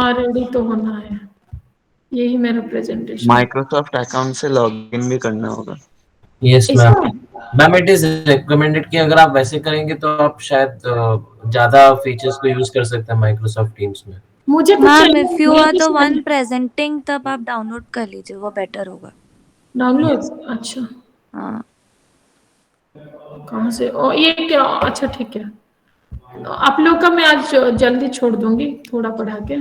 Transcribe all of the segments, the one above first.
हाँ रेडी तो होना है, यही मेरा प्रेजेंटेशन। माइक्रोसॉफ्ट अकाउंट से लॉगिन भी करना होगा। Yes ma'am. इसमें मैम इट इज रिकमेंडेड कि अगर आप वैसे करेंगे तो आप शायद ज्यादा फीचर्स को यूज कर सकते हैं माइक्रोसॉफ्ट टीम्स में। मुझे कुछ मैम चाहिए, इफ यू मुझे आर द कुछ वन नहीं। प्रेजेंटिंग तब आप डाउनलोड कर लीजिए, वो बेटर होगा। डाउनलोड, अच्छा हाँ कहाँ से? ओ ये क्या, अच्छा ठीक है। आप लोग का मैं आज जल्दी छोड़ दूंगी थोड़ा पढ़ा के,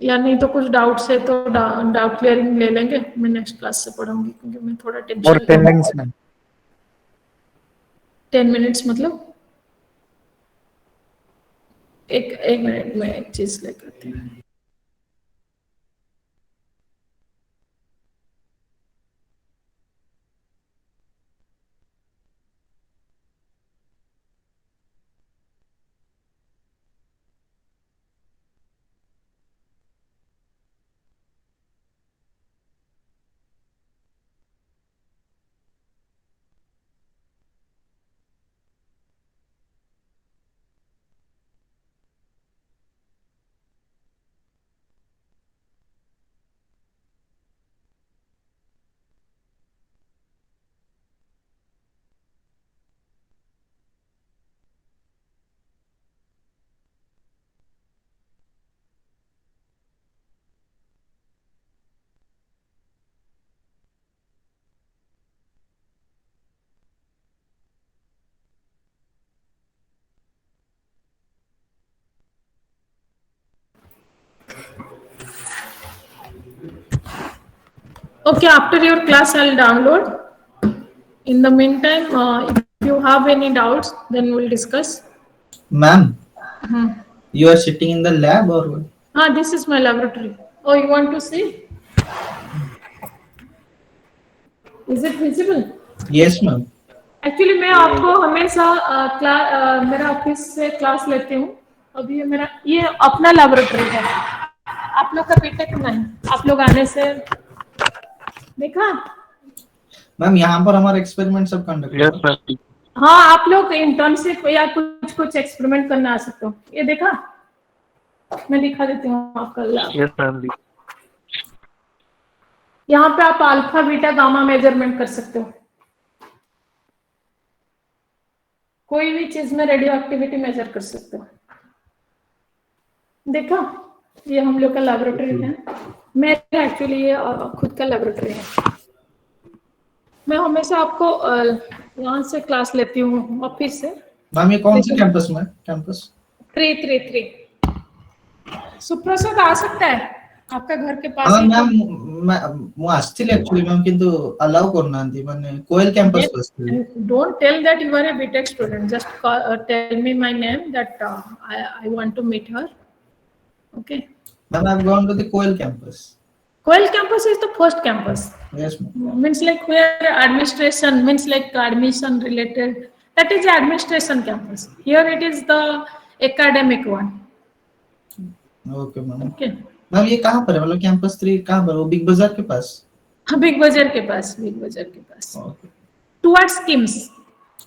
या नहीं तो कुछ डाउट्स है तो डाउट क्लियरिंग ले लेंगे, मैं नेक्स्ट क्लास से पढ़ाऊंगी क्योंकि मैं थोड़ा और टेंशन 10 मिनट्स में 10 मिनट्स मतलब एक मिनट में एक चीज लेकर आती हूँ। Okay, after your class, I'll download. In the meantime, if you have any doubts, then we'll discuss. Ma'am, you are sitting in the lab or what? This is my laboratory. Oh, you want to see? Is it visible? Yes ma'am. Actually मैं आपको हमेशा मेरा office से class लेती हूँ। अभी ये अपना लैबोरेटरी है, आप लोग का बीटेक नहीं, आप लोग आने से देखा। मैम यहाँ पर हमारा एक्सपेरिमेंट सब कंडक्ट होगा। हाँ आप लोग इंटर्नशिप या कुछ एक्सपेरिमेंट करना आ सकते हो। ये देखा, मैं दिखा देती हूँ आपका लैब। यहाँ पे आप अल्फा बीटा गामा मेजरमेंट कर सकते हो, कोई भी चीज में रेडियो एक्टिविटी मेजर कर सकते हो। देखा, ये हम लोग का लैबोरेटरी है। मेरा एक्चुअली ये खुद का लैबोरेटरी है। मैं हमेशा आपको यहाँ से क्लास लेती हूँ ऑफिस से। मैम ये कौन से कैंपस में? कैंपस 333 सुप्रसाद आ सकता है आपका घर के पास ही। मैम ମୁଁ ଆସିଥିଲି actually मैम କିନ୍ତୁ allow କରୁନାହାନ୍ତି, ମାନେ कोएल कैंपस को ଆସିଥିଲି। Don't tell that you are a BTech student, just tell me my name that I want to meet her. Okay. Ma'am, I've gone to the Koel campus. Koel campus is the first campus. Yes ma'am. Means like where administration, means like admission related, that is the administration campus. Here it is the academic one. Okay ma'am. Okay. Ma'am ये कहाँ पर है, मतलब campus 3 कहाँ पर? वो big बाजार के पास? हाँ बिग बाजार के पास, बिग बाजार के पास। Okay. Towards Kims.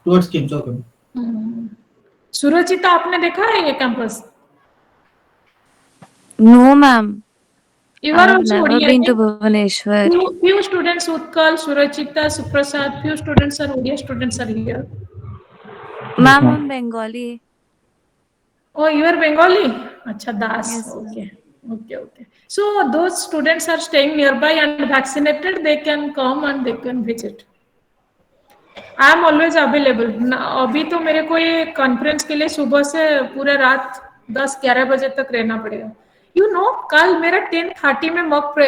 Towards Kims, okay. सुरचिता आपने देखा है ये campus? No ma'am, You I are have also never Odia. been to Bhubaneswar. Few students Utkal, Surachita, Suprasad, few students are Odia students are here. Ma'am, I'm Bengali. Oh, you are Bengali? Acha, Das. Yes, Okay. Okay. So those students are staying nearby and vaccinated, they can come and they can visit. I am always available. अभी तो मेरे को ये conference के लिए सुबह से पूरे रात 10-11 बजे तक रहना पड़ेगा। You know, कल मेरा 10:30 में मॉक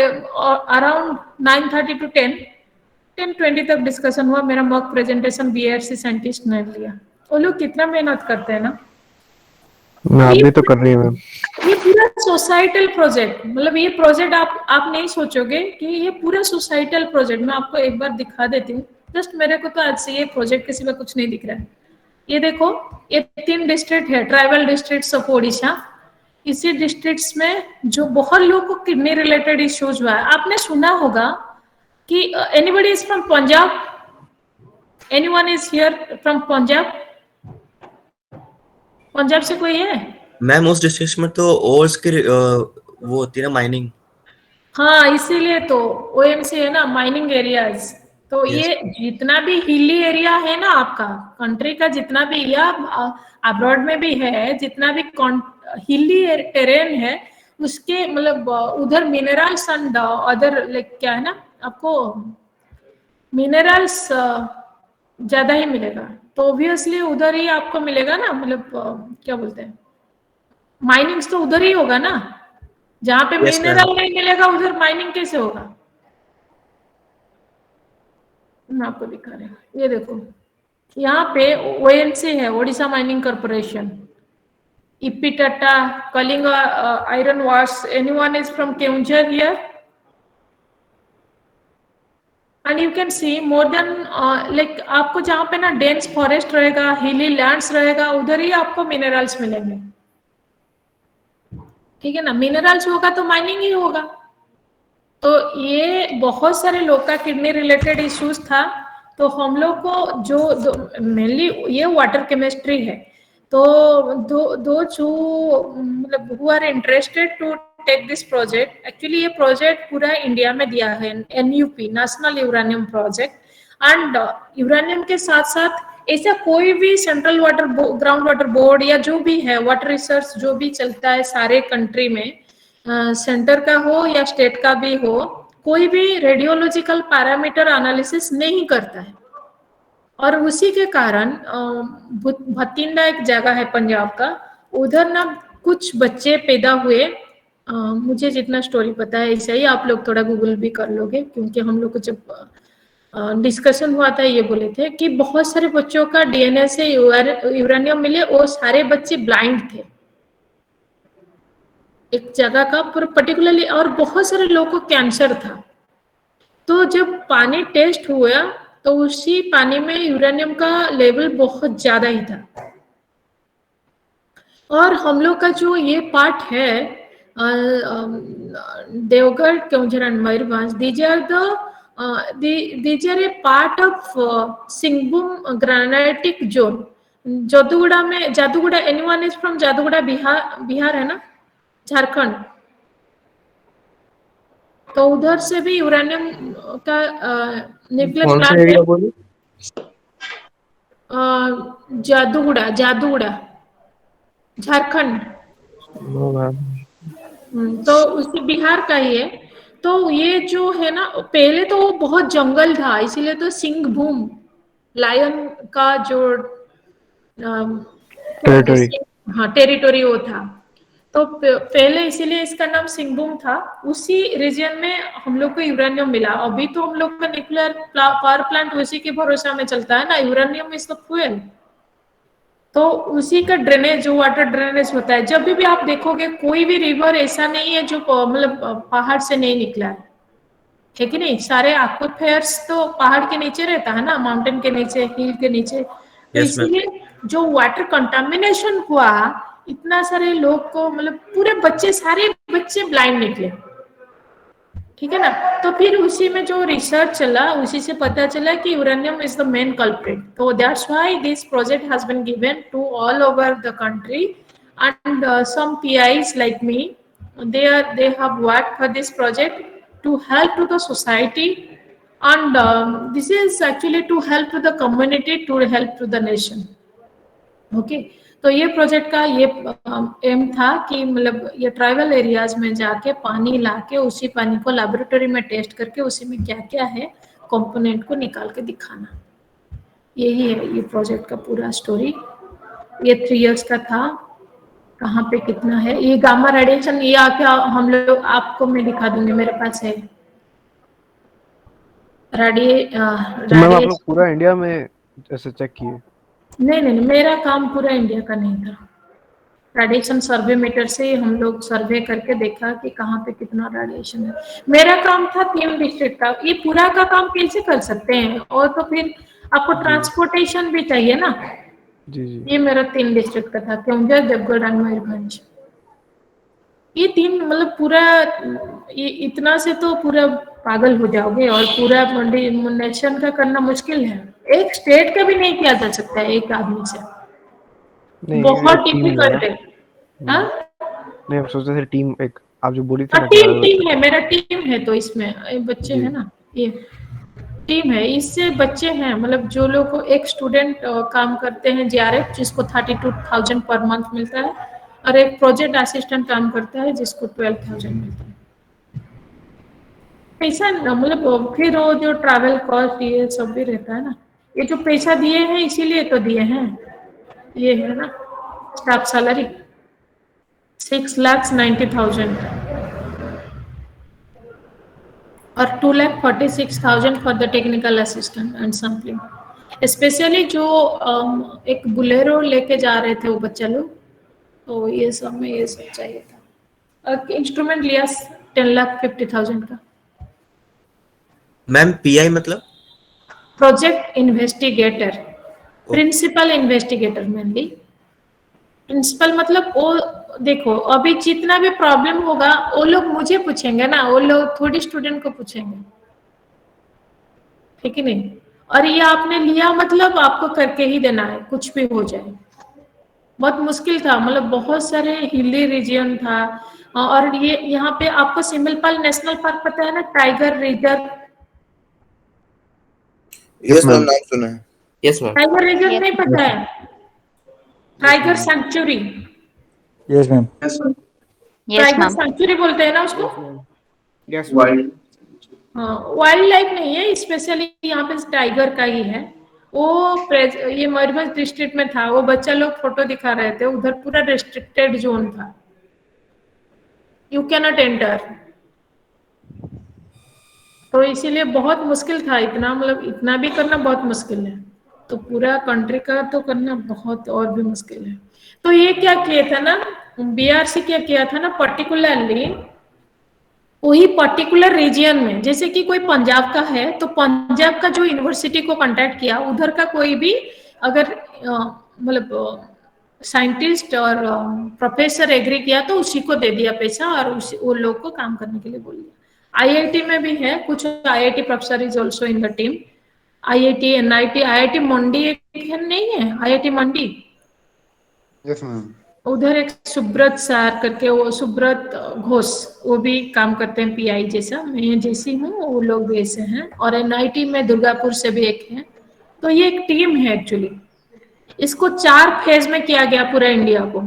अराउंड 9:30 to 10:20 तक डिस्कशन हुआ। मेरा मॉक प्रेजेंटेशन BRC साइंटिस्ट ने लिया। वो लोग कितना मेहनत करते हैं ना। आप भी तो कर रही हैं मैम। ये पूरा सोसाइटल प्रोजेक्ट, मतलब ये प्रोजेक्ट आप नहीं सोचोगे कि ये पूरा सोसाइटल प्रोजेक्ट। मैं आपको एक बार दिखा देती हूँ। जस्ट मेरे को तो आज से ये प्रोजेक्ट के सिवा कुछ नहीं दिख रहा है। ये देखो, ये 3 डिस्ट्रिक्ट है, ट्राइबल डिस्ट्रिक्ट ऑफ ओडिशा। इसी डिस्ट्रिक्ट्स में जो बहुत लोगों को किडनी रिलेटेड इश्यूज हुआ है। आपने सुना होगा कि anybody is from Punjab? Anyone is here from Punjab? Punjab से कोई है? मैम उस डिस्ट्रिक्ट में तो ओर्स के वो होती है ना माइनिंग। हाँ, इसीलिए तो ओएमसी है ना, माइनिंग एरियाज। तो यस। ये जितना भी हिली एरिया है ना आपका कंट्री का, जितना भी या अब्रॉड में भी है, जितना भी हिली टेरेन है, उसके मतलब उधर मिनरल्स एंड अदर लाइक क्या है ना, आपको मिनरल्स ज्यादा ही मिलेगा। तो ऑब्वियसली उधर ही आपको मिलेगा ना, मतलब क्या बोलते हैं, माइनिंग्स तो उधर ही होगा ना। जहां पे यस मैम। मिनरल नहीं मिलेगा उधर माइनिंग कैसे होगा। मैं आपको दिखा रही हूँ, ये देखो, यहाँ पे ओएनसी है, ओडिशा माइनिंग कॉर्पोरेशन, इपिटाटा, Kalinga iron works. Anyone is from Keonjhar here? And you can see more than like आपको जहाँ पे ना डेंस फॉरेस्ट रहेगा, हिली लैंड्स रहेगा, उधर ही आपको मिनरल्स मिलेंगे। ठीक है ना, मिनरल्स होगा तो माइनिंग ही होगा। तो ये बहुत सारे लोग का किडनी रिलेटेड इश्यूज था। तो हम लोग को जो मेनली ये वाटर केमिस्ट्री है, तो दो जो मतलब who are interested to take this project, actually ये प्रोजेक्ट पूरा इंडिया में दिया है, NUP, national uranium project. And uranium के साथ साथ ऐसा कोई भी central water ground water board या जो भी है वाटर रिसर्च जो भी चलता है सारे कंट्री में, सेंटर का हो या स्टेट का भी हो, कोई भी रेडियोलॉजिकल पैरामीटर एनालिसिस नहीं करता है। और उसी के कारण भतिंडा एक जगह है पंजाब का, उधर ना कुछ बच्चे पैदा हुए। मुझे जितना स्टोरी पता है ऐसा ही, आप लोग थोड़ा गूगल भी कर लोगे, क्योंकि हम लोग को जब डिस्कशन हुआ था ये बोले थे कि बहुत सारे बच्चों का डीएनए से यूरेनियम मिले, वो सारे बच्चे ब्लाइंड थे एक जगह का पर्टिकुलरली, और बहुत सारे लोगों को कैंसर था। तो जब पानी टेस्ट हुआ तो उसी पानी में यूरेनियम का लेवल बहुत ज्यादा ही था। और हम लोग का जो ये पार्ट है Deogarh, Keonjhar and Mayurbhanj, these are a part of Singhbhum granitic zone. Jaduguda में, Jaduguda, anyone is from Jaduguda? Bihar है ना, झारखंड। तो उधर से भी यूरेनियम का न्यूक्लियर कौन सा प्लांट है। एरिया बोले? जादूगुड़ा, जादूगुड़ा, झारखंड। No ma'am. तो उसी बिहार का ही है। तो ये जो है ना, पहले तो वो बहुत जंगल था, इसीलिए तो सिंहभूम, लायन का जो टेरिटरी। हाँ टेरिटोरी वो था। तो पहले इसीलिए इसका नाम सिंहभूम था। उसी रीजन में हम लोग को यूरेनियम मिला। अभी तो हम लोग का न्यूक्लियर पावर प्लांट उसी के भरोसा में चलता है ना, यूरेनियम इज द फ्यूल। तो उसी का ड्रेनेज, जो वाटर ड्रेनेज होता है, जब भी आप देखोगे कोई भी रिवर ऐसा नहीं है जो मतलब पहाड़ से नहीं निकला है कि नहीं? सारे एक्वाफायर्स तो पहाड़ के नीचे रहता है ना, माउंटेन के नीचे, हिल के नीचे। तो Yes, ma'am. इसीलिए जो वाटर कंटामिनेशन हुआ, इतना सारे लोग को, मतलब पूरे बच्चे, सारे बच्चे ब्लाइंड निकले। ठीक है ना। तो फिर उसी में जो रिसर्च चला, उसी से पता चला कि uranium is the main culprit. तो that's why this project has been given to all over the country, and some PIs like me, they have worked for this project to help to the society, and this is actually to help to the community, to help to the nation. Okay. तो ये project का ये M था कि मतलब ये tribal areas में जाके पानी लाके उसी पानी को लेबोरेटरी में टेस्ट करके उसी में क्या क्या है कंपोनेंट को निकाल के दिखाना। यही है ये प्रोजेक्ट का पूरा स्टोरी। ये 3 इयर्स का था। कहाँ पे कितना है ये गामा रेडिएशन, ये आके हम लोग आपको मैं दिखा दूंगी, मेरे पास है मैम आप लोग पूरा इंडिया में ऐसे चेक किए? नहीं, मेरा काम पूरा इंडिया का नहीं था। रेडिएशन सर्वे मीटर से हम लोग सर्वे करके देखा कि कहाँ पे कितना रेडिएशन है। मेरा काम था 3 डिस्ट्रिक्ट का। ये पूरा का काम कैसे कर सकते हैं, और तो फिर आपको ट्रांसपोर्टेशन भी चाहिए ना। जी जी। ये मेरा 3 डिस्ट्रिक्ट का था, केउंझर, देवगढ़ एंड मयूरभंज। ये 3 मतलब पूरा, ये इतना से तो पूरा पागल हो जाओगे, और पूरा नेशन का करना मुश्किल है। एक स्टेट का भी नहीं किया जा सकता है एक आदमी से, नहीं, बहुत एक टीम डिफिकल्ट है। हाँ? नहीं, हम सोचते थे टीम एक आप जो बोली थी ना टीम है, मेरा टीम है, तो इसमें बच्चे जी। हैं ना, ये टीम है, इससे बच्चे हैं, मतलब जो लोग को एक स्टूडेंट काम करते हैं JRF जिसको 32,000 पर मंथ मिलता है, और एक प्रोजेक्ट असिस्टेंट काम करता है जिसको 12,000 मिलता है। पैसा मतलब फिर वो जो ट्रैवल कॉस्ट ये सब भी रहता है ना, ये जो पैसा दिए हैं इसीलिए तो दिए हैं, ये है ना स्टाफ सैलरी 6,90,000 और 2,46,000 for the technical assistant and something. Specially जो एक बुलेरो लेके जा रहे थे वो बच्चा लोग, तो ये सब में ये सब चाहिए था। और इंस्ट्रूमेंट लिया 10,50,000 का। मैम पीआई मतलब project investigator, principal investigator mainly. Principal मतलब वो देखो अभी जितना भी प्रॉब्लम होगा वो लोग मुझे पूछेंगे ना, वो लोग थोड़ी स्टूडेंट को पूछेंगे, ठीक है नहीं? और ये आपने लिया मतलब आपको करके ही देना है, कुछ भी हो जाए। बहुत मुश्किल था, मतलब बहुत सारे हिली रीजन था। और ये यहाँ पे आपको सिमलपाल नेशनल पार्क पता है ना, टाइगर रिजर्व? यस मैम, नाम सुना है। Yes ma'am. टाइगर रिजर्व नहीं पता है? Tiger sanctuary. Yes ma'am. Tiger sanctuary बोलते हैं ना उसको। यस वाइल्ड, हाँ, वाइल्ड लाइफ नहीं है, स्पेशली यहाँ पे टाइगर का ही है। वो ये मयूरभंज डिस्ट्रिक्ट में था। वो बच्चा लोग फोटो दिखा रहे थे, उधर पूरा रेस्ट्रिक्टेड जोन था, यू कैन नॉट एंटर। तो इसीलिए बहुत मुश्किल था, इतना मतलब इतना भी करना बहुत मुश्किल है, तो पूरा कंट्री का तो करना बहुत और भी मुश्किल है। तो ये क्या किया था ना, BRC क्या किया था ना, पर्टिकुलरली वही पर्टिकुलर रीजियन में, जैसे कि कोई पंजाब का है तो पंजाब का जो यूनिवर्सिटी को कांटेक्ट किया, उधर का कोई भी अगर मतलब साइंटिस्ट और प्रोफेसर एग्री किया तो उसी को दे दिया पैसा, और उसी वो लोग को काम करने के लिए बोल दिया। IIT में भी है कुछ, IIT professor is also in the team. IIT, NIT, IIT मंडी एक है, नहीं है IIT मंडी? Yes ma'am. उधर एक सुब्रत सर करके, वो सुब्रत घोष, वो भी काम करते हैं PI जैसा, मैं जैसी हूँ वो लोग भी ऐसे हैं। और NIT में दुर्गापुर से भी एक है। तो ये एक टीम है एक्चुअली। इसको 4 फेज में किया गया पूरा इंडिया को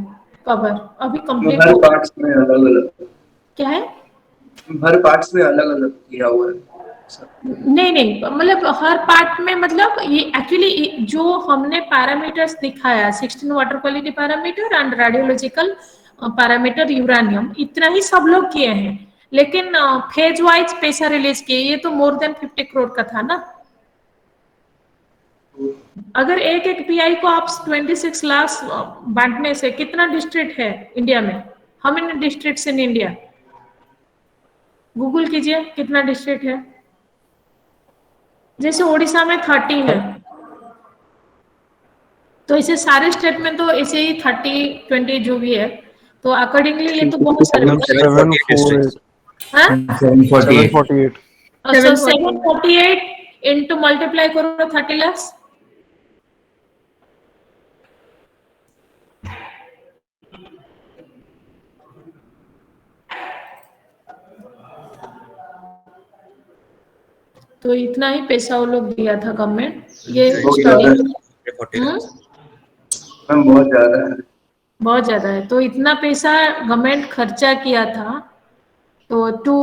कवर, अभी कंप्लीट हर पार्ट्स में अलग अलग, क्या है, हर पार्ट्स में अलग अलग किया हुआ है। नहीं मतलब हर पार्ट में, मतलब ये एक्चुअली जो हमने पैरामीटर्स दिखाया 16 water quality parameter and radiological parameter uranium, इतना ही सब लोग किए हैं। लेकिन फेज वाइज पैसा रिलीज किए, ये तो मोर देन 50 करोड़ का था ना। अगर एक एक PI को आप 26 लाख बांटने से, कितना डिस्ट्रिक्ट है इंडिया में, how many districts in India? Google कीजिए कितना डिस्ट्रिक्ट है। जैसे उड़ीसा में 30 है, तो इसे सारे स्टेट में तो ऐसे ही 30-20 जो भी है, तो अकॉर्डिंगली ये तो बहुत सारे। 748 हाँ, 748 748 इंटू मल्टीप्लाई करो 30 लाख। तो इतना ही पैसा वो लोग दिया था गवर्नमेंट, ये स्टडी बहुत ज्यादा है, बहुत ज्यादा है। तो इतना पैसा गवर्नमेंट खर्चा किया था, तो to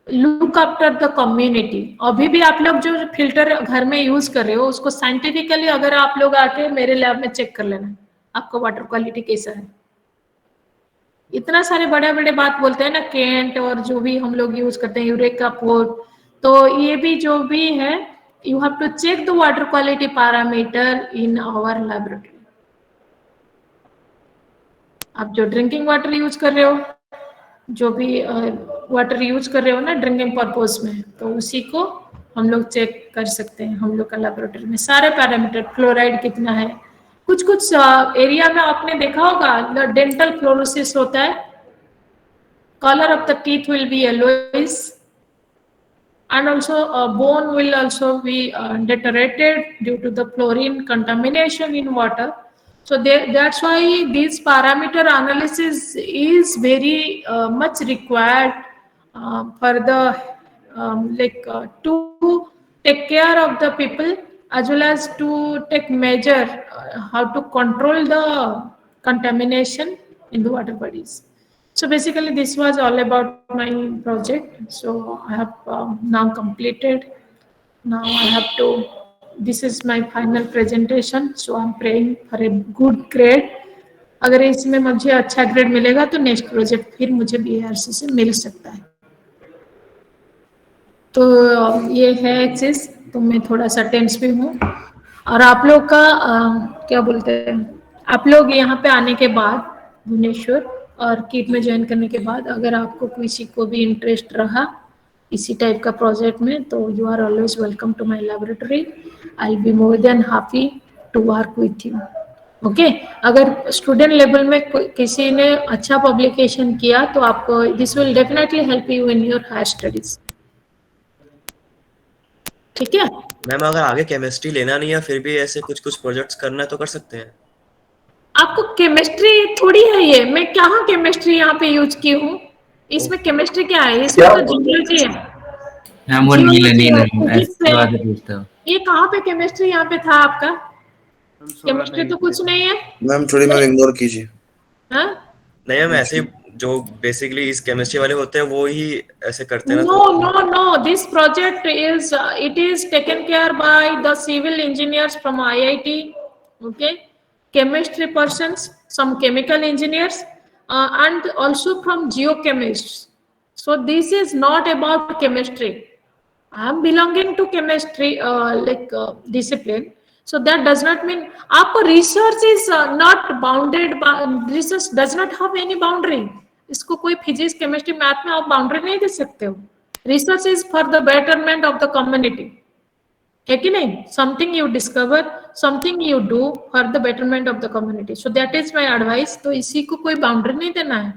look after the community. अभी भी आप लोग जो फिल्टर घर में यूज कर रहे हो, उसको साइंटिफिकली अगर आप लोग आके मेरे लैब में चेक कर लेना आपको वाटर क्वालिटी कैसा है। इतना सारे बड़े बड़े बात बोलते हैं ना, केंट और जो भी हम लोग यूज करते हैं, यूरेका पोर्ट, तो ये भी जो भी है, you have to check the water quality parameter in our laboratory. आप जो ड्रिंकिंग वाटर यूज कर रहे हो, जो भी वाटर यूज कर रहे हो ना ड्रिंकिंग पर्पज में, तो उसी को हम लोग चेक कर सकते हैं हम लोग का लैबोरेटरी में। सारे पैरामीटर, फ्लोराइड कितना है, कुछ कुछ एरिया में आपने देखा होगा डेंटल फ्लोरोसिस होता है, colour of the teeth will be yellowish and also bone will also be deteriorated due to the chlorine contamination in water. So that's why this parameter analysis is very much required for the to take care of the people, as well as to take measure how to control the contamination in the water bodies. So basically this was all about my project. So I have now completed. Now I have to, this is my final presentation, so I'm praying for a good grade. अगर इसमें मुझे अच्छा grade मिलेगा तो next project फिर मुझे BRC से मिल सकता है। तो ये है एक चीज, तो मैं थोड़ा सा टेंस भी हूँ। और आप लोग का क्या बोलते हैं, आप लोग यहाँ पे आने के बाद भुवनेश्वर और किट में ज्वाइन करने के बाद अगर आपको किसी को भी इंटरेस्ट रहा इसी टाइप का प्रोजेक्ट में, तो you are always welcome to my laboratory. I will be more than happy to work with you. Okay, अगर स्टूडेंट लेवल में किसी ने अच्छा पब्लिकेशन किया तो आपको this will definitely help you in your higher studies. ठीक है मैम, अगर आगे केमिस्ट्री लेना नहीं है फिर भी ऐसे कुछ कुछ प्रोजेक्ट्स करना है तो कर सकते हैं। आपको केमिस्ट्री थोड़ी है ये, मैं कहाँ केमिस्ट्री यहाँ पे यूज की हूँ, इसमें केमिस्ट्री क्या है, इसमें तो जियोलॉजी है। ये कहाँ पे केमिस्ट्री यहाँ पे था आपका? केमिस्ट्री तो कुछ नहीं है मैम, थोड़ी मैम इग्नोर कीजिए। हाँ नहीं मैम, ऐसे जो बेसिकली इस केमिस्ट्री वाले होते हैं वो ही ऐसे करते हैं। No, this project is it is taken care by the civil engineers from IIT, okay, chemistry persons, some chemical engineers, and also from geochemists. So this is not about chemistry. I am belonging to chemistry discipline. So that does not mean आपको research is not bounded by, research does not have any boundary. इसको कोई physics chemistry math में आप boundary नहीं दे सकते हो। Research is for the betterment of the community, है कि नहीं? Something you discover, something you do for the betterment of the community. So that is my advice. तो इसी को कोई बाउंड्री नहीं देना है।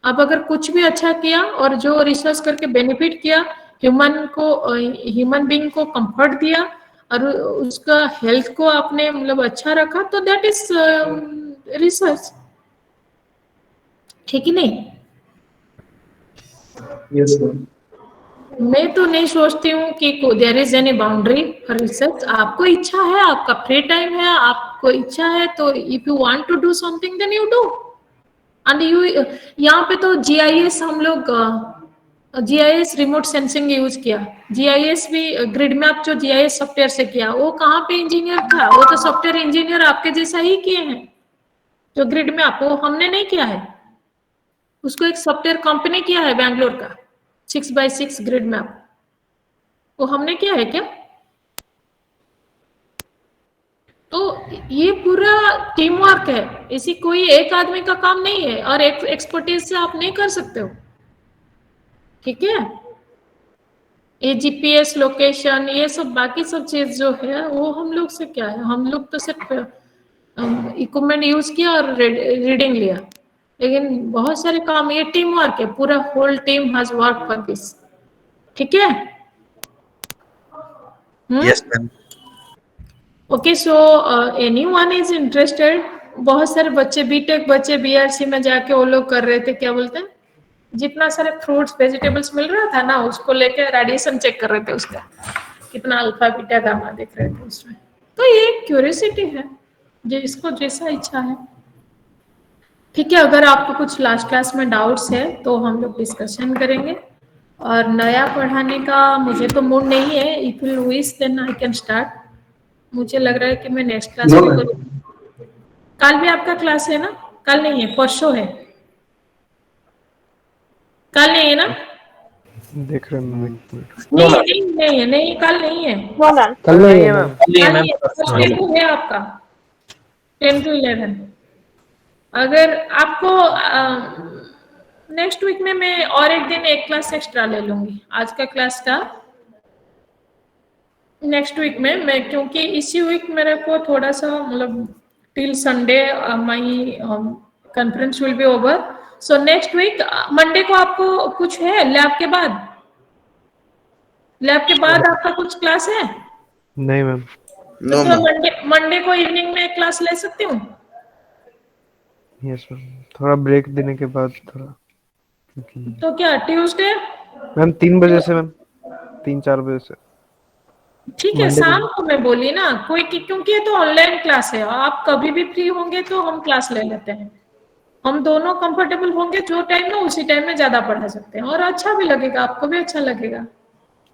आप अगर कुछ भी अच्छा किया और जो रिसर्च करके बेनिफिट किया, ह्यूमन बीइंग को कंफर्ट दिया और उसका हेल्थ को आपने मतलब अच्छा रखा, तो दैट इज रिसर्च, ठीक ही नहीं? yes, मैं तो नहीं सोचती हूँ कि there is any boundary for research. आपको इच्छा है, आपका फ्री टाइम है, आपको इच्छा है, तो if you want to do something then you do. And you यहाँ पे तो जीआईएस, हम लोग जीआईएस रिमोट सेंसिंग यूज किया, जीआईएस भी ग्रिड मैप जो जीआईएस सॉफ्टवेयर से किया, वो कहाँ पे इंजीनियर था? वो तो सॉफ्टवेयर इंजीनियर आपके जैसा ही किए हैं। जो ग्रिड मैप वो हमने नहीं किया है, उसको एक सॉफ्टवेयर कंपनी किया है बैंगलोर का 6x6 ग्रिड मैप, वो हमने किया है क्या? तो ये पूरा टीम वर्क है, इसी कोई एक आदमी का काम नहीं है और एक एक्सपर्टीज से आप नहीं कर सकते हो। ठीक है, ये जीपीएस लोकेशन ये सब बाकी सब चीज जो है वो हम लोग से क्या है, हम लोग तो सिर्फ इक्विपमेंट यूज किया और रीडिंग लिया, लेकिन बहुत सारे काम, ये टीम वर्क है, पूरा whole team has work for this. ठीक है? Yes ma'am. Okay, so anyone is interested? बहुत सारे बच्चे, बीटेक बच्चे बीआरसी में जाके वो लोग कर रहे थे, क्या बोलते हैं, जितना सारे फ्रूट्स वेजिटेबल्स मिल रहा था ना, उसको लेके रेडिएशन चेक कर रहे थे, उसका कितना अल्फा बीटा गामा देख रहे थे उसमें। तो ये क्यूरियोसिटी है, जिसको जैसा इच्छा है। ठीक है, अगर आपको कुछ लास्ट क्लास में डाउट्स है तो हम लोग डिस्कशन करेंगे। और नया पढ़ाने का मुझे तो मूड नहीं है, if you wish then I can start. मुझे लग रहा है कि मैं नेक्स्ट क्लास में करूँ। कल भी आपका क्लास है ना? कल नहीं है, परसों है। कल नहीं है ना? देख रहे हैं नहीं, कल नहीं है। कल नहीं है मैम। परसों है आपका 10 to 11। अगर आपको नेक्स्ट वीक में मैं और एक दिन एक क्लास एक्स्ट्रा ले लूंगी, आज का क्लास का नेक्स्ट वीक में मैं, क्योंकि इसी वीक मेरे को थोड़ा सा मतलब till Sunday my conference will be over. So next week Monday को आपको कुछ है लैब के बाद? लैब के बाद आपका कुछ क्लास है? नहीं मैम। तो मंडे को इवनिंग में क्लास ले सकती हूँ? यस मैम, थोड़ा ब्रेक देने के बाद थोड़ा, क्योंकि तो क्या ट्यूसडे? मैम 3 बजे से मैम 3-4 बजे से ठीक है, मंडे शाम को। को मैं बोली ना कोई क्योंकि ये तो ऑनलाइन क्लास है, आप कभी भी फ्री होंगे तो हम क्लास ले लेते हैं। हम दोनों कंफर्टेबल होंगे, जो टाइम में उसी टाइम में ज्यादा पढ़ा सकते हैं और अच्छा भी लगेगा, आपको भी अच्छा लगेगा।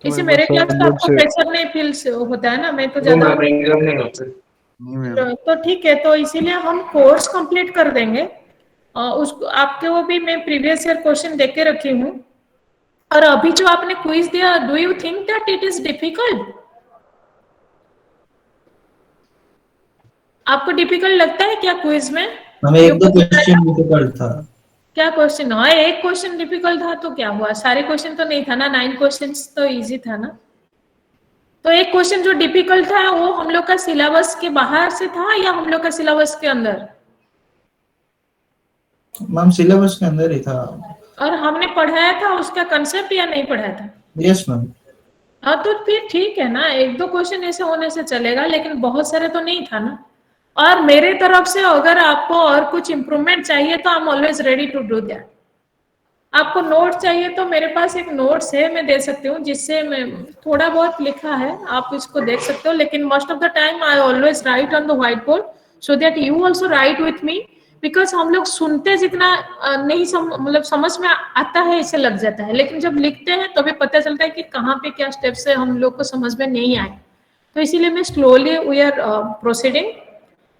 तो इसे मैं मेरे बस क्लास आप का लोग आपको से प्रेशर नहीं फील होता है ना, मैं तो वो ज्यादा मैम एग्जाम नहीं होते। नहीं मैम। तो ठीक है, तो इसीलिए हम कोर्स कंप्लीट कर देंगे। उसको आपके वो भी मैं प्रीवियस ईयर क्वेश्चन देख के रखी हूँ। और अभी जो आपने क्विज दिया, do you think that it is difficult? आपको डिफिकल्ट लगता है क्या क्विज में? हमें एक दो क्वेश्चन डिफिकल्ट था। क्या क्वेश्चन? हाँ, एक क्वेश्चन डिफिकल्ट था तो क्या हुआ, सारे क्वेश्चन तो नहीं था ना, 9 क्वेश्चंस तो इजी था ना। तो एक क्वेश्चन जो डिफिकल्ट था वो हम लोग का सिलेबस के बाहर से था या हम लोग का सिलेबस के अंदर? मैम सिलेबस के अंदर ही था। और हमने पढ़ाया था उसका कंसेप्ट या नहीं पढ़ाया था? Yes ma'am. हाँ, तो फिर ठीक है ना, एक दो क्वेश्चन ऐसे होने से चलेगा, लेकिन बहुत सारे तो नहीं था ना। और मेरे तरफ से अगर आपको और कुछ इम्प्रूवमेंट चाहिए तो I am always ready to do that. आपको नोट चाहिए तो मेरे पास एक नोट्स है, मैं दे सकती हूँ, जिससे मैं थोड़ा बहुत लिखा है, आप इसको देख सकते हो। लेकिन most of the time I always right on the white board so that you also right with me, because हम लोग सुनते जितना नहीं मतलब समझ में आता है इसे लग जाता है, लेकिन जब लिखते हैं तो भी पता चलता है कि कहाँ पे क्या स्टेप्स है हम लोग को समझ में नहीं आए। तो इसीलिए मैं स्लोली वी आर प्रोसीडिंग।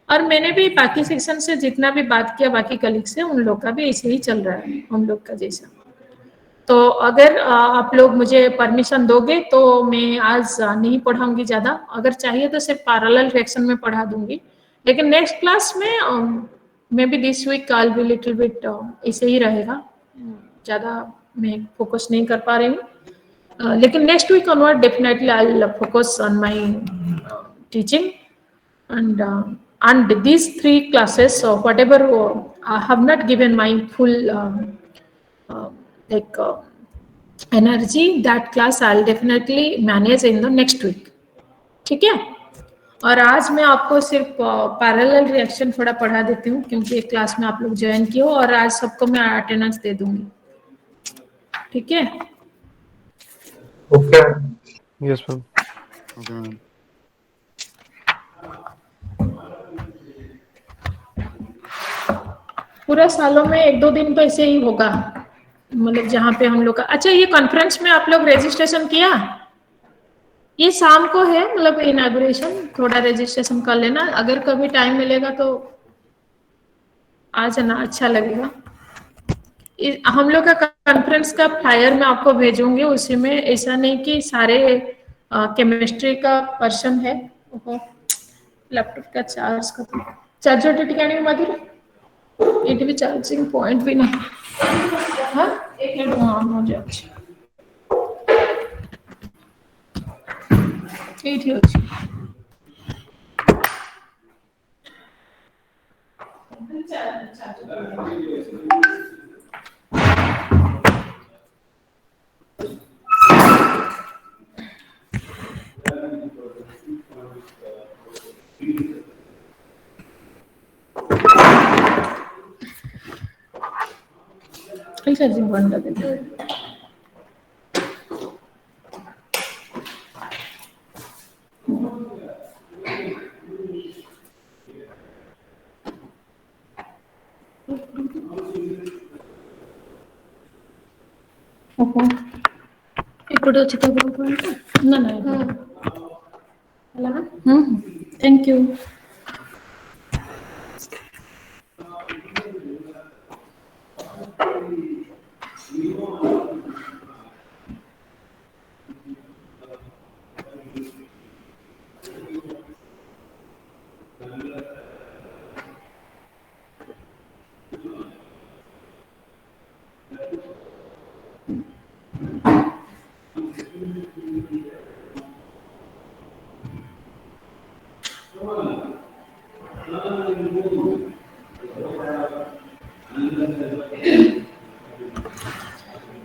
और मैंने भी बाकी सेक्शन से जितना भी बात किया बाकी कलीग से, उन लोग का भी ऐसे ही चल रहा है हम लोग का जैसा। तो अगर आप लोग मुझे परमिशन दोगे तो मैं आज नहीं पढ़ाऊंगी ज्यादा, अगर चाहिए तो सिर्फ पैरेलल रिएक्शन में पढ़ा दूंगी। लेकिन नेक्स्ट क्लास में maybe this week I will little bit ऐसे ही रहेगा, ज्यादा मैं फोकस नहीं कर पा रही हूँ। लेकिन next week onward definitely I will focus on my teaching and these 3 classes, so whatever I have not given my full like energy, that class I'll definitely manage in the next week. ठीक है? और आज मैं आपको सिर्फ parallel reaction थोड़ा पढ़ा देती हूँ, क्योंकि एक क्लास में आप लोग ज्वाइन किए हो और आज सबको मैं अटेंडेंस दे दूंगी। ठीक है? Okay yes ma'am. Okay ma'am. पूरा सालों में 1-2 दिन तो ऐसे ही होगा, मतलब जहाँ पे हम लोग का। अच्छा, ये कॉन्फ्रेंस में आप लोग रजिस्ट्रेशन किया? ये शाम को है, मतलब इनॉग्रेशन, थोड़ा रजिस्ट्रेशन कर लेना, अगर कभी टाइम मिलेगा तो आ जाना, अच्छा लगेगा। हम लोग का कॉन्फ्रेंस का फ्लायर मैं आपको भेजूंगी, उसी में ऐसा नहीं कि सारे केमिस्ट्री का पर्सन है। लैपटॉप का चार्ज का चार्जर टिकाने मधुर ये भी चार्जिंग पॉइंट भी नहीं। हाँ, एक मिनट ऑन हो जाए। ଏଇଠି ଅଛି। चार्जिंग पॉइंट देते ఇప్పుడు వచ్చి thank you.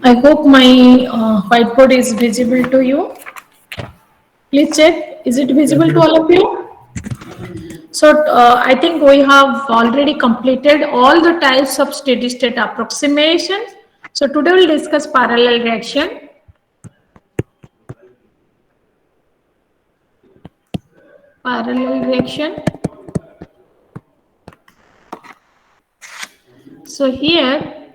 I hope my whiteboard is visible to you. Please check, is it visible to all of you? So I think we have already completed all the types of steady state approximation. So today we'll discuss parallel reaction. Parallel reaction. So here,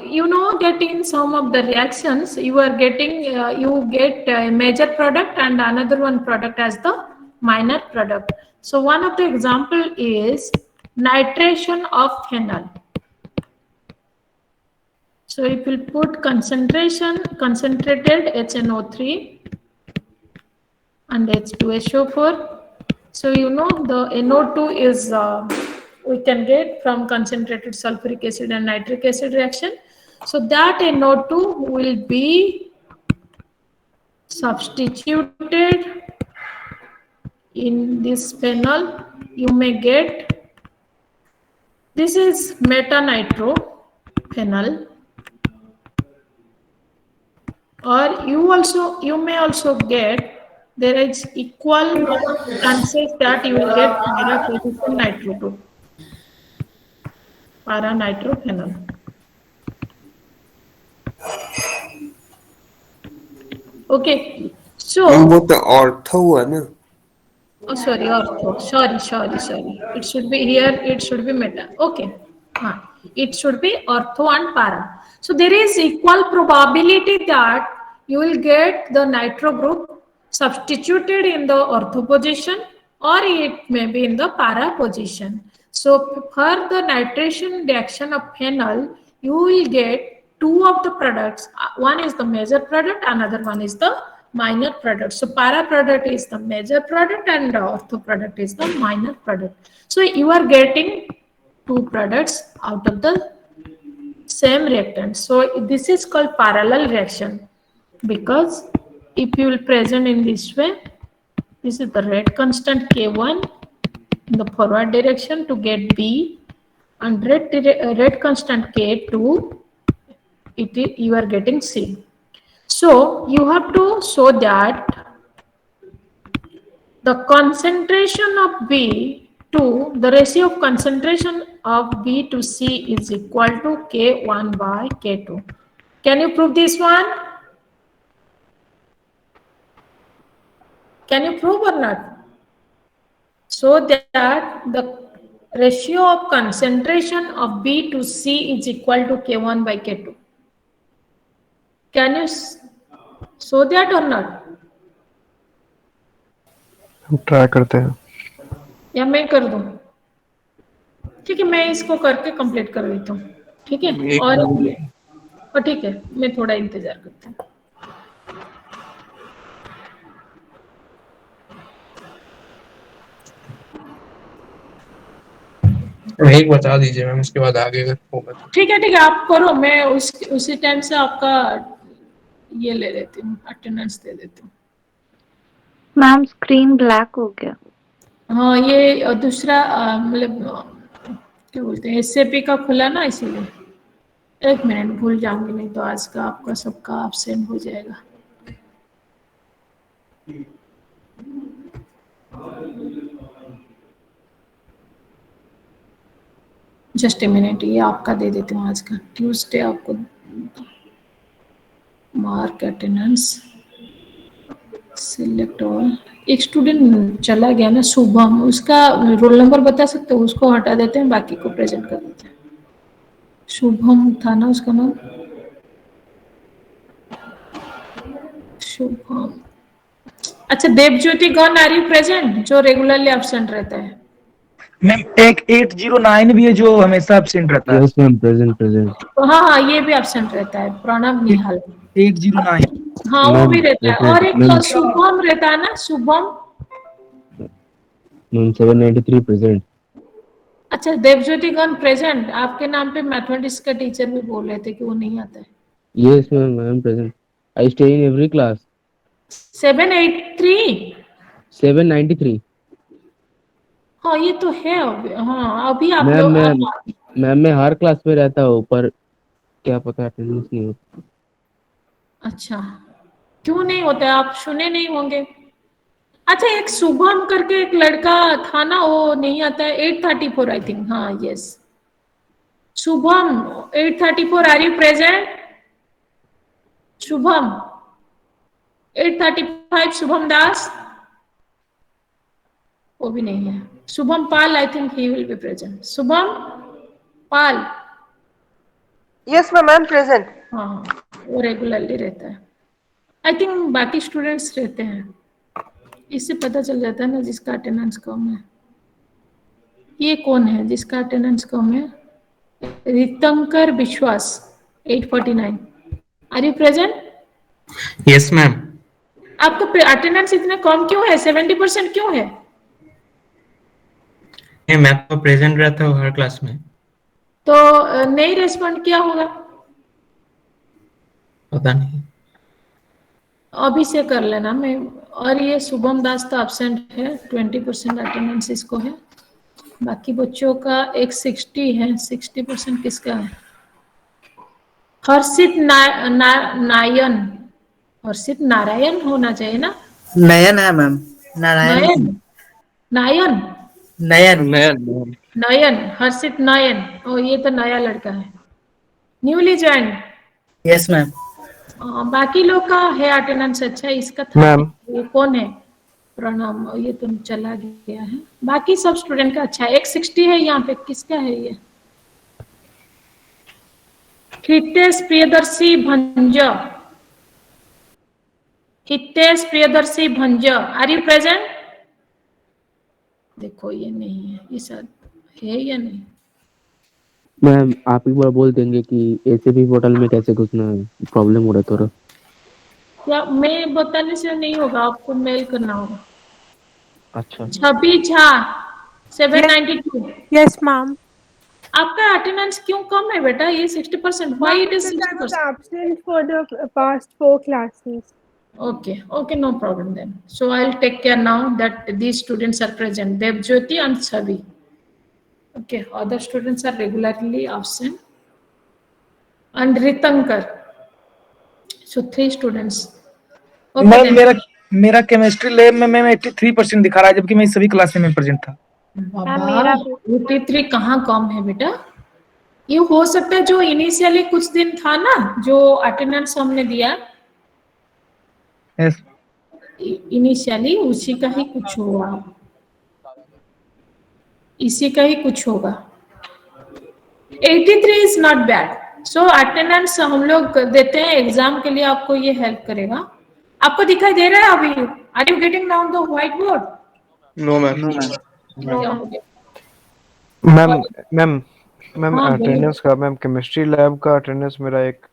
you know that in some of the reactions you are getting, you get a major product and another one product as the minor product. So one of the example is nitration of phenol. So if we put concentrated HNO3 and H2SO4. So you know the NO2 is we can get from concentrated sulfuric acid and nitric acid reaction. So that NO2 will be substituted in this phenol. You may get, this is metanitrophenol, or you may also get, there is equal chances that you will get para position nitro 2, para nitrophenol. Okay, so वो तो ortho हुआ ना. oh sorry, ortho, sorry, it should be here, it should be meta. Okay, it should be ortho and para. So there is equal probability that you will get the nitro group substituted in the ortho position, or it may be in the para position. So for the nitration reaction of phenol, you will get two of the products. One is the major product, another one is the minor product. So para product is the major product and the ortho product is the minor product. So you are getting two products out of the same reactant. So this is called parallel reaction, because if you will present in this way, this is the rate constant K1 in the forward direction to get B, and rate constant K2, you are getting C. So you have to show that the concentration of B to the ratio of concentration of B to C is equal to K1 by K2. Can you prove this one? Can you prove or not? So that the ratio of concentration of B to C is equal to K1 by K2. Can you show that or not? हम try करते हैं. या मैं कर दूं? ठीक है, मैं इसको करके कंप्लीट कर लेता हूँ. ठीक है, और ठीक है, मैं थोड़ा इंतजार करता हूँ. एक बता दीजिए मैम, उसके बाद आगे अगर होगा. ठीक है, आप करो, मैं उसी टाइम से आपका ये ले लेती हूँ, अटेंडेंस दे देती हूँ. मैम स्क्रीन ब्लैक हो गया. हाँ, ये दूसरा मतलब क्या बोलते हैं, एसएपी का खुला ना, इसीलिए. एक मिनट, भूल जाऊंगी, नहीं तो आज का आपका सबका एब्सेंट हो जाएगा. जस्ट ए मिनट, ये आपका दे देती हूँ आज का. ट्यूसडे आपको मार्क अटेंडेंस, सिलेक्ट ऑल. एक स्टूडेंट चला गया ना, शुभम, उसका रोल नंबर बता सकते हो? उसको हटा देते हैं, बाकी को प्रेजेंट कर देते हैं. शुभम था ना उसका नाम, शुभम. अच्छा, देवज्योति गौन, आर यू प्रेजेंट? जो रेगुलरली एब्सेंट रहता है. मैम एक 809 भी है जो हमेशा एब्सेंट रहता है. Yes ma'am, present. हाँ, ये भी एब्सेंट रहता है. प्रणव निहाल 809. हाँ, वो भी रहता है. और एक शुभम रहता है ना, शुभम. 793 प्रेजेंट. अच्छा, देवज्योति गौन प्रेजेंट. आपके नाम पे मैथमेटिक्स का टीचर भी बोल रहे थे कि वो नहीं आता है. Yes ma'am, I am present. I stay in every class. 783. 793. हाँ, ये तो है अभी. हाँ, अभी आप लोग. मैम मैं हर क्लास में रहता हूँ, पर क्या पता अटेंडेंस नहीं होती. अच्छा, क्यों नहीं होता है? आप सुने नहीं होंगे. अच्छा, एक शुभम करके एक लड़का था ना, वो नहीं आता है, 834 आई थिंक, हाँ yes, Shubham 834, are you present? Shubham 835, Shubham Das, वो भी नहीं है। Shubham Pal, I think he will be present. Shubham Pal, yes ma'am, I am present. हाँ, वो रेगुलरली रहता है। आई थिंक बाकी स्टूडेंट्स रहते हैं, इससे पता चल जाता है ना जिसका अटेंडेंस कम है। ये कौन है जिसका अटेंडेंस कम है? Ritankar Biswas 849, are you present? Yes ma'am. आपका अटेंडेंस इतना कम क्यों है? 70% क्यों है? मैं तो प्रेजेंट रहता हूँ हर क्लास में। तो नहीं रेस्पॉन्ड किया होगा, पता नहीं। अभी से कर लेना। मैं और ये शुभम दास तो एब्सेंट है, 20% अटेंडेंस इसको है। बाकी बच्चों का एक 60 है, 60% किसका है? हर्षित नारायण, हर्षित नारायण होना चाहिए ना? नयन है मैम, नारायण नायन, नयन नयन, हर्षित नयन। ओ, ये तो नया लड़का है, न्यूली ज्वाइन। Yes ma'am. बाकी लोग का है अटेंडेंस अच्छा, इसका था। मैम। ये कौन है? प्रणाम, ये तो चला गया है। बाकी सब स्टूडेंट का अच्छा है। 160 है यहाँ पे, किसका है ये? Hitesh Priyadarshi Bhanj, Hitesh Priyadarshi Bhanj, are you present? देखो ये नहीं है, ये शायद है या नहीं। मैम आप एक बार बोल देंगे कि एसीबी पोर्टल में कैसे घुसना है, प्रॉब्लम हो रहा है थोड़ा। क्या मैं बताने से नहीं होगा, आपको मेल करना होगा। अच्छा। छवि झा 792। Yes ma'am. आपका अटेंडेंस क्यों कम है बेटा? ये 60%, why it is 60%? Absent for the past 4 classes. Okay, no problem then. So I'll take care now that these students are present, Devjyoti and Chavi. Okay, other students are regularly absent. And Ritankar. So 3 students. Okay, ma'am मेरा chemistry lab में ma'am 83% दिखा रहा है, जबकि मैं सभी class में present था। बाबा 83 कहाँ कम है बेटा? ये हो सकता है जो इनिशियली कुछ दिन था ना, जो अटेंडेंस हमने दिया यस। इनिशियली, उसी का ही कुछ होगा, इसी का ही कुछ होगा। 83 is not bad. So attendance हम लोग देते हैं एग्जाम के लिए, आपको ये हेल्प करेगा। आपको दिखाई दे रहा है अभी? Are you getting down the whiteboard? No ma'am. Ma'am attendance का, मैम केमिस्ट्री लैब का अटेंडेंस मेरा एक।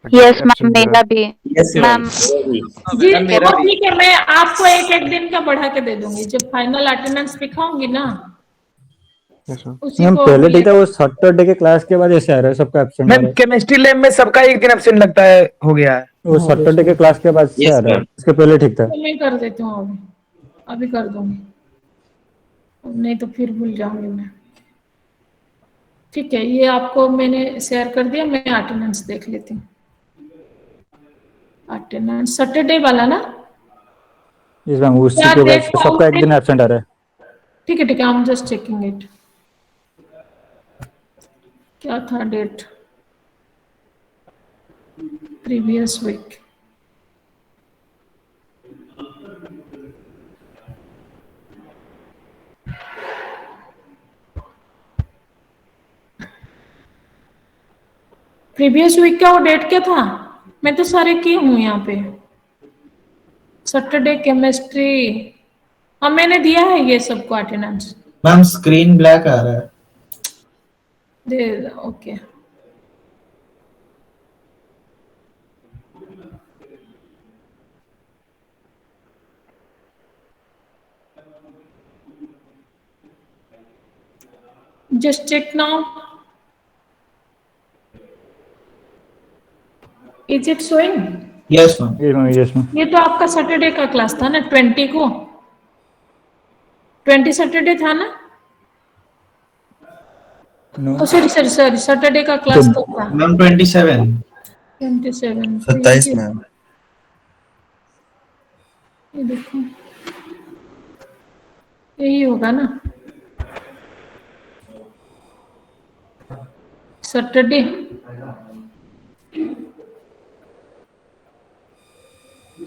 यस मैम, मेरा भी। मैम जी ठीक है, मैं आपको एक दिन का बढ़ा के दे दूंगी जब फाइनल अटेंडेंस दिखाऊंगी ना। मैम पहले ठीक था, वो सैटरडे के क्लास के बाद ऐसे आ रहा है सबका एब्सेंट। मैम केमिस्ट्री लैब में सबका एक दिन एब्सेंट लगता है, हो गया है। वो सैटरडे के क्लास के बाद से आ रहा है, इसके पहले ठीक था। मैं कर देती हूँ, अभी कर दूंगी, नहीं तो फिर भूल जाऊंगी मैं। ठीक है, ये आपको मैंने शेयर कर दिया। मैं अटेंडेंस देख लेती हूँ। अटेंडेंस सैटरडे वाला ना? इस मैम उसी के बाद सबका एक दिन एब्सेंट आ रहा है। ठीक है, I am just checking it. क्या था date? Previous week. Previous week का वो डेट क्या था? मैं तो सारे की हूँ यहाँ पे। सैटरडे केमिस्ट्री, हाँ मैंने दिया है ये सबको अटेंडेंस। मैम स्क्रीन ब्लैक आ रहा है। Okay, just check now. Is it showing? Yes ma'am. Yes ma'am. ये तो आपका सैटरडे का क्लास था ना, 20 को? 20 सैटरडे था ना? सॉरी सैटरडे का क्लास तो था मैम 27 27 27 मैम। ये देखो यही होगा ना, Saturday.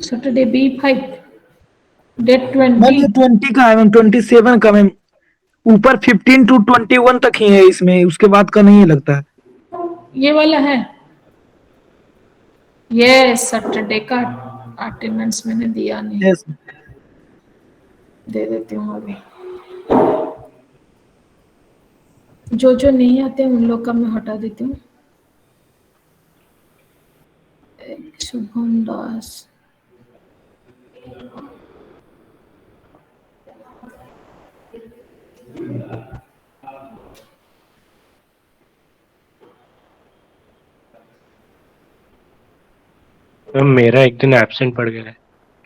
Saturday B5 date ma'am 20। ये 20 का है मैम, 27 का मैम, ऊपर 15 to 21 तक ही है इसमें, उसके बाद का नहीं लगता है। ये वाला है, ये सैटरडे का अटेंडेंस मैंने दिया नहीं। यस। दे देती हूँ अभी। जो जो नहीं आते उन लोग का मैं हटा देती हूँ। शुभम दास, मेरा एक दिन एब्सेंट पड़ गया है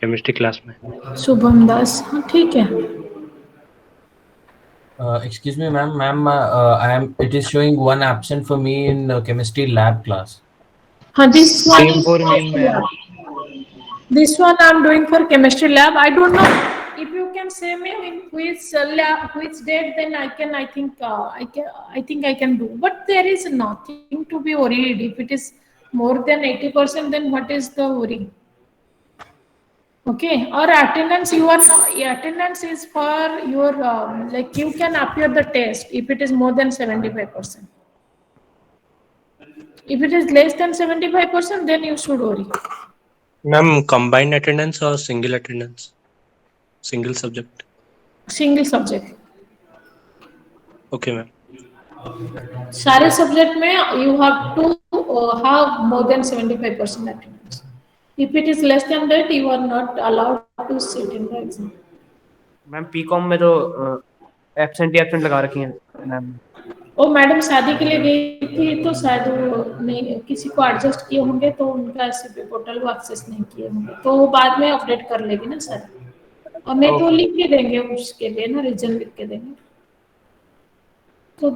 केमिस्ट्री क्लास में। शुभम दास, हाँ ठीक है। Excuse me, ma'am, I am. It is showing one absent for me in chemistry lab class. हाँ, this one Same is for me, chemistry ma'am. lab. This one I'm doing for chemistry lab. I don't know if you can say me in which lab, which date. Then I can. I think I think I can do. But there is nothing to be worried. If it is more than 80%, then what is the worry? Okay, or attendance, you are not, attendance is for your like you can appear the test if it is more than 75%. If it is less than 75%, then you should worry. Ma'am combined attendance और single attendance, single subject? Single subject. Okay, ma'am. सारे subject में you have to have more than 75% attendance. If it is less than that, you are not allowed to sit in the exam. Ma'am पीकॉम में तो absent ही absent लगा रखी हैं ma'am. वो madam शादी के लिए गई थी तो शायद वो नहीं किसी को एडजस्ट किए होंगे तो उनका एसपी पोर्टल वो एक्सेस नहीं किए होंगे तो वो बाद में अपडेट कर लेगी ना सर। और नहीं तो लिख के देंगे उसके लिए ना, रीजन लिख के देंगे। तो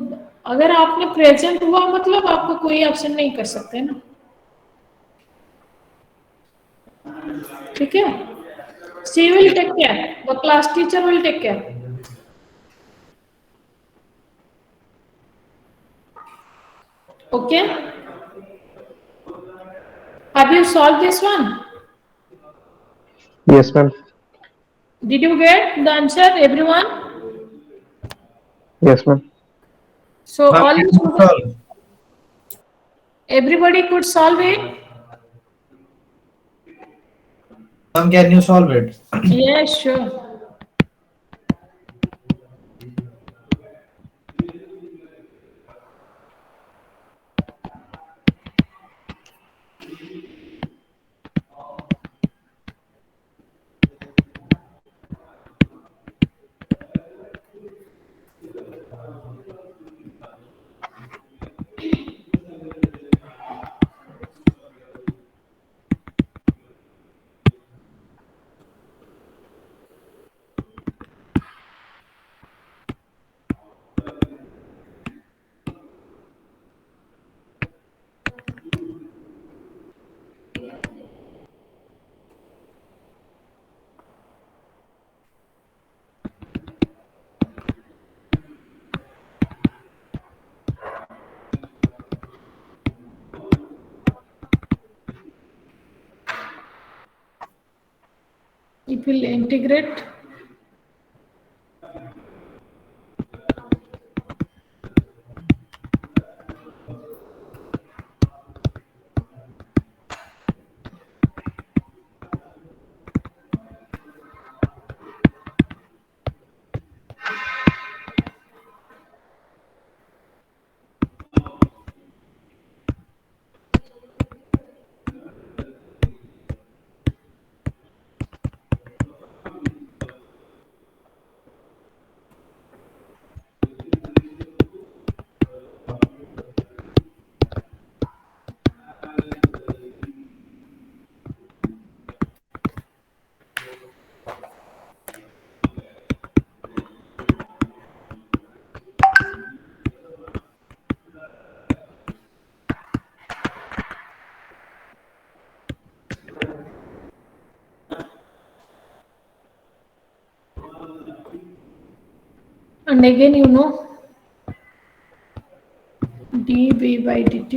अगर आपने प्रेजेंट हुआ मतलब आपको कोई ऑप्शन नहीं कर सकते ना, ठीक है। She will take care, the class teacher will take care. Okay, have you solved this one? Yes, ma'am. Did you get the answer, everyone? Yes, ma'am. So Ma'am, all can the you students, solve? everybody could solve it. Ma'am, can you solve it? Yes, sure. It will integrate. and again you know dv by dt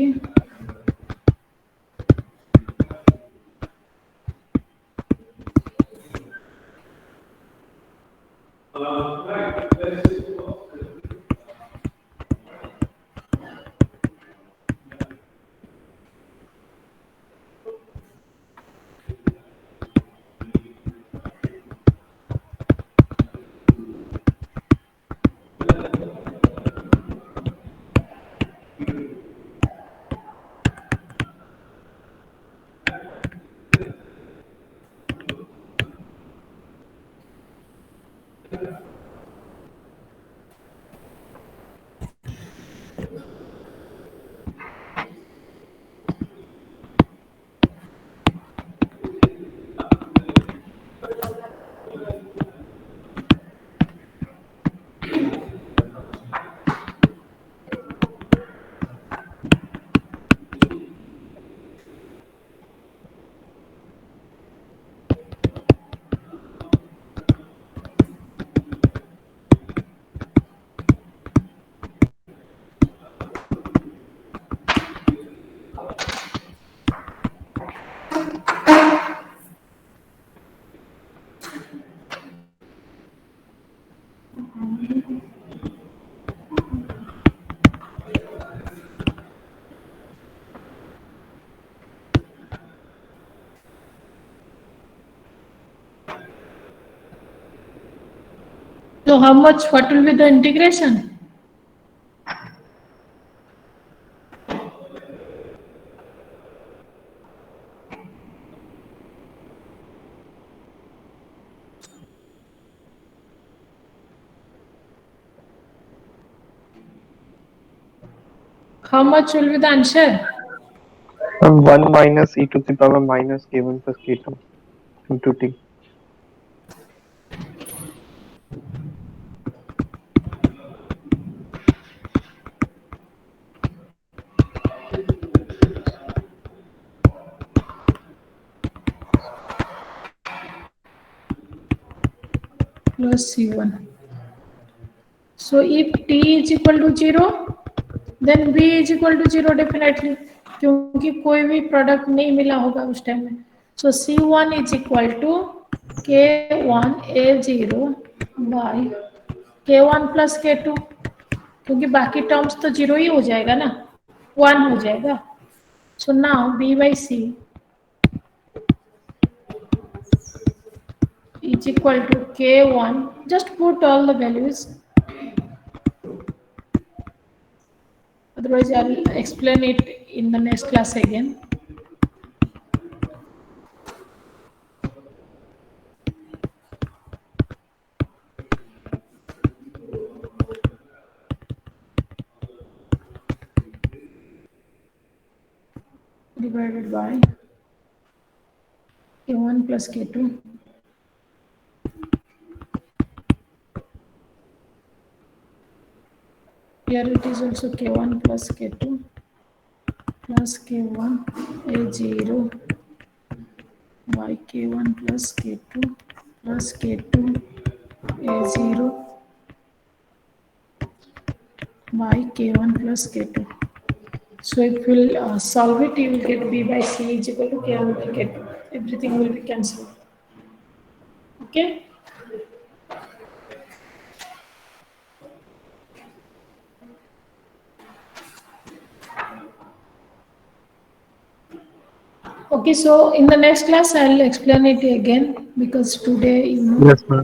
so how much what will be the integration? How much will be the answer? 1 minus e to the power minus k1 plus k2 into t. Plus c1. So if t is equal to 0, then b is equal to 0 definitely, क्योंकि कोई भी product नहीं मिला होगा उस time में. So c1 is equal to k1 a0 by k1 plus k2, क्योंकि बाकी टर्म्स तो 0 ही हो जाएगा ना, 1 हो जाएगा. So now b by c is equal to k1. Just put all the values. Otherwise, I'll explain it in the next class again. Divided by k1 plus k2. Here it is also k1 plus k2 plus k1 a0 by k1 plus k2 plus k2 a0 by k1 plus k2. So if we'll solve it, you will get b by c is equal to k1 by k2. Everything will be cancelled. Okay. Okay, so in the next class, I'll explain it again, because today, Yes, ma'am.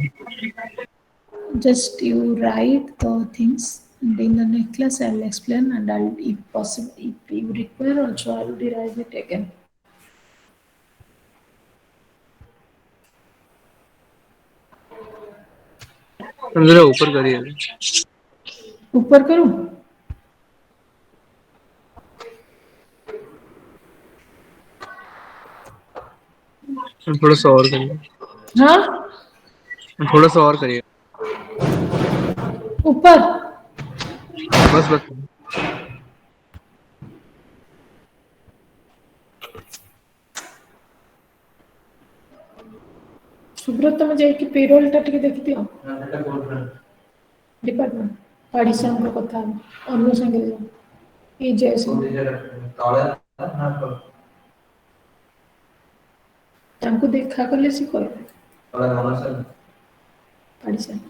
just you write the things, and in the next class, I'll explain, and I'll, if possible, if you require also, I'll derive it again. जरा ऊपर करिए. ऊपर करूं? थोड़ा सा और करिए. हाँ, थोड़ा सा और करिए. ऊपर. बस बस. सुब्रत मुझे एक पेरोल टा टिके देखती हो. डिपार्टमेंट ऑडिशन को कथा अनु संगे ये जैसे तांको देखा कले सी कोई audition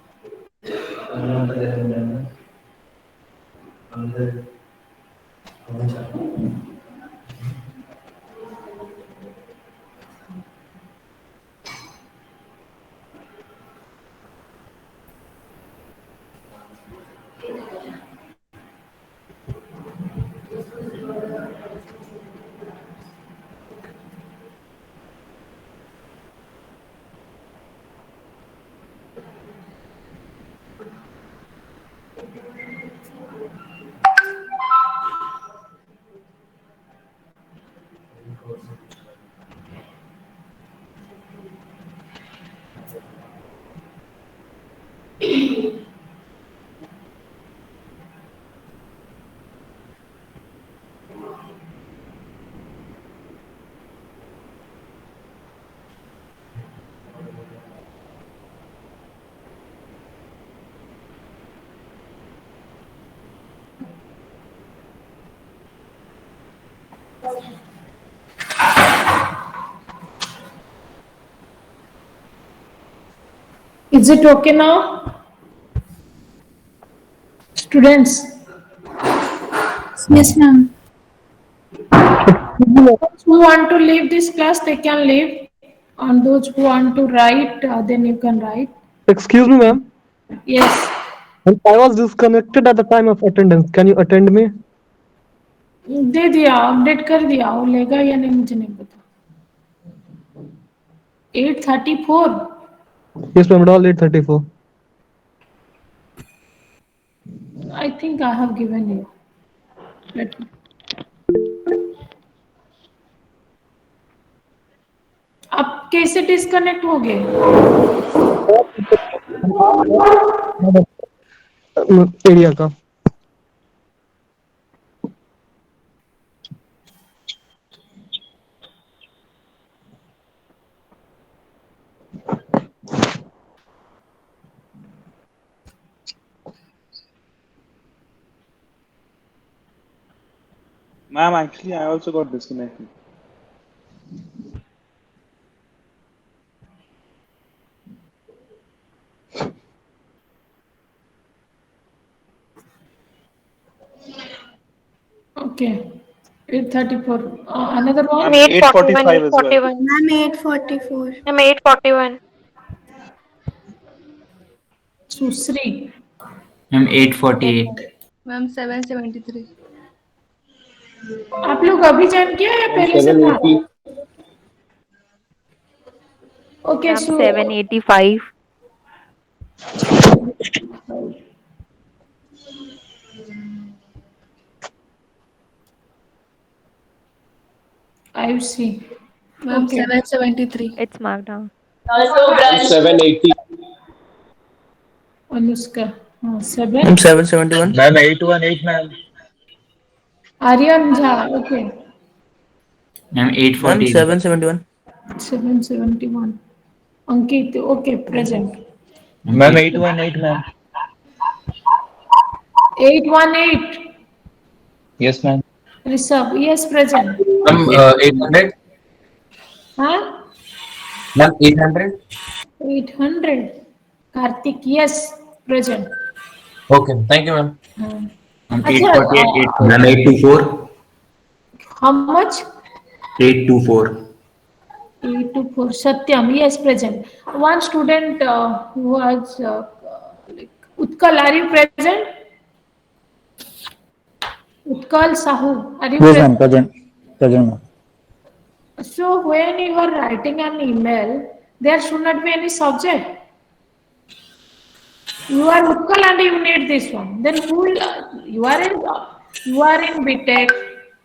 Is it okay now? Students? Yes, ma'am. Those who want to leave this class, they can leave. And those who want to write, then you can write. Excuse me, ma'am. Yes. I was disconnected at the time of attendance. Can you attend me? दे दिया, update कर दिया, वो लेगा या नहीं मुझे नहीं पता. 8:34. Yes, ma'am. All 8:34. I think I have given you. Let me. आप कैसे डिस्कनेक्ट हो गए? एरिया का. Ma'am, actually, I also got disconnected. Okay. 8:34. Another one? 8:45 as well. Ma'am, 8:44. Ma'am, 8:41. Susri. Ma'am, 8:48. Ma'am, 7:73. आप लोग अभी ज्वाइन किया या पहले से था? Okay, so 785. I see. Ma'am, Okay. 7:73. It's marked down. 780. Anushka. 7. I'm 771. Ma'am, 818, ma'am. Aryan Jha. Okay. Ma'am, I'm 8:40. 771. 771. Ankit. Okay, present. Ma'am, 818, ma'am. 818. Yes, ma'am. Rishabh. Yes, present. Ma'am, 800. Huh? Ma'am, 800. 800. Karthik. Yes, present. Okay, thank you, ma'am. Ma'am, Acha, 848. Ma'am, 824. how much? 824. 824. Satyam. Yes, present. One student who was Utkal. Are you present? Utkal Sahu. Are you Yes, present? ma'am. Present. Present, ma'am. So when you are writing an email, there should not be any subject. You are Utkal and you need this one. Then who will, you are in BTech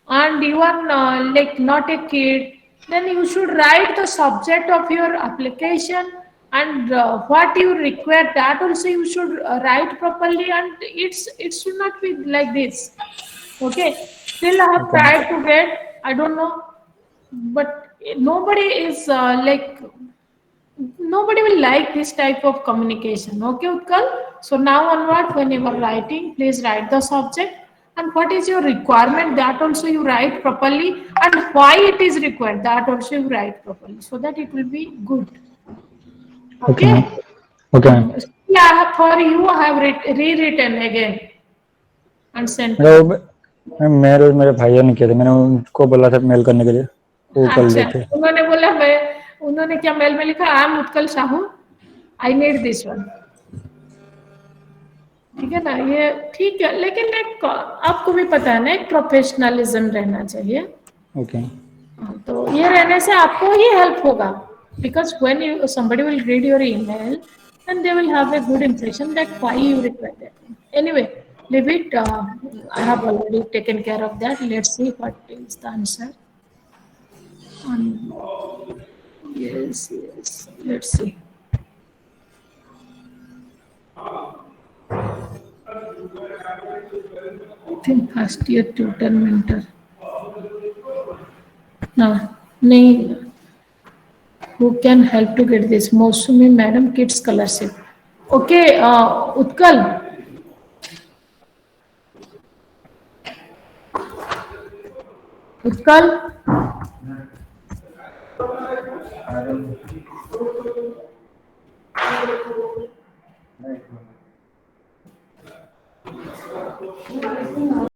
and you are like not a kid. Then you should write the subject of your application and what you require. That also you should write properly, and it should not be like this. Okay. Still I have tried to get. I don't know, but nobody is nobody will like this type of communication. Okay, Utkal? So now onward, when you are writing, please write the subject and what is your requirement, that also you write properly, and why it is required, that also you write properly, so that it will be good. Okay? ma'am. Okay, ma'am. Yeah, for you, I have rewritten again and sent. Mail मेरे भाइयों ने किया था, मैंने उनको बोला था mail करने के लिए, वो कर अच्छा, लेते। उन्होंने बोला उन्होंने क्या मेल में लिखा, I am Utkal Sahu, I need this one. ठीक है ना, ये ठीक है, लेकिन एक आपको भी पता है ना, एक प्रोफेशनलिज्म रहना चाहिए। ओके। तो ये रहने से आपको ही हेल्प होगा, because when you somebody will read your email and they will have a good impression that why you require that. Anyway, leave it. I have already taken care of that. Let's see what is the answer. Yes, let's see. I think first year tutor mentor. No, nahi. Who can help to get this? Mosumi Madam Kids Scholarship. Okay, Utkal. Utkal.